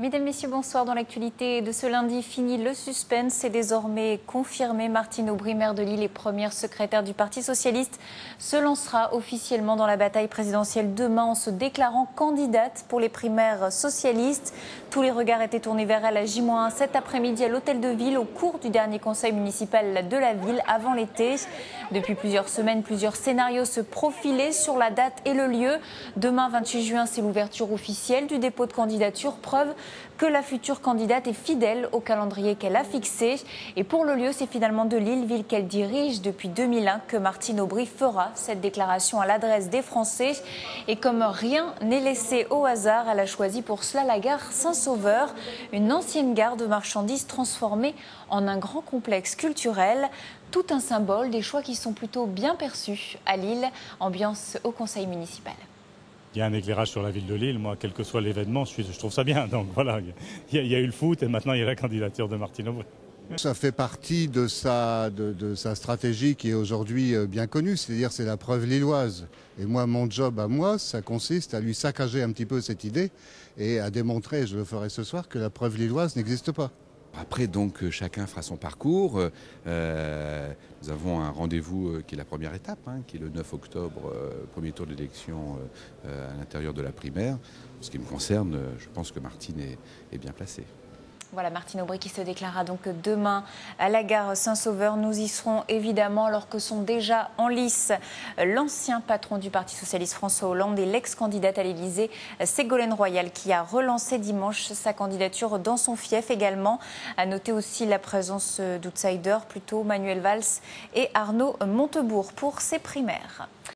Mesdames, Messieurs, bonsoir. Dans l'actualité de ce lundi, fini le suspense. C'est désormais confirmé. Martine Aubry, maire de Lille et première secrétaire du Parti socialiste, se lancera officiellement dans la bataille présidentielle demain en se déclarant candidate pour les primaires socialistes. Tous les regards étaient tournés vers elle à J-1 cet après-midi à l'Hôtel de Ville au cours du dernier conseil municipal de la ville avant l'été. Depuis plusieurs semaines, plusieurs scénarios se profilaient sur la date et le lieu. Demain, 28 juin, c'est l'ouverture officielle du dépôt de candidature, preuve que la future candidate est fidèle au calendrier qu'elle a fixé. Et pour le lieu, c'est finalement de Lille, ville qu'elle dirige depuis 2001, que Martine Aubry fera cette déclaration à l'adresse des Français. Et comme rien n'est laissé au hasard, elle a choisi pour cela la gare Saint-Sauveur, une ancienne gare de marchandises transformée en un grand complexe culturel. Tout un symbole des choix qui sont plutôt bien perçus à Lille. Ambiance au conseil municipal. Il y a un éclairage sur la ville de Lille. Moi, quel que soit l'événement, je trouve ça bien. Donc voilà, il y a eu le foot et maintenant il y a la candidature de Martine Aubry. Ça fait partie de sa stratégie qui est aujourd'hui bien connue, c'est-à-dire c'est la preuve lilloise. Et moi, mon job à moi, ça consiste à lui saccager un petit peu cette idée et à démontrer, je le ferai ce soir, que la preuve lilloise n'existe pas. Après, donc, chacun fera son parcours. Nous avons un rendez-vous qui est la première étape, qui est le 9 octobre, premier tour d'élection à l'intérieur de la primaire. En ce qui me concerne, je pense que Martine est bien placée. Voilà, Martine Aubry qui se déclarera donc demain à la gare Saint-Sauveur. Nous y serons évidemment, alors que sont déjà en lice l'ancien patron du Parti socialiste François Hollande et l'ex-candidate à l'Élysée Ségolène Royal, qui a relancé dimanche sa candidature dans son fief également. À noter aussi la présence d'outsiders, plutôt Manuel Valls et Arnaud Montebourg pour ces primaires.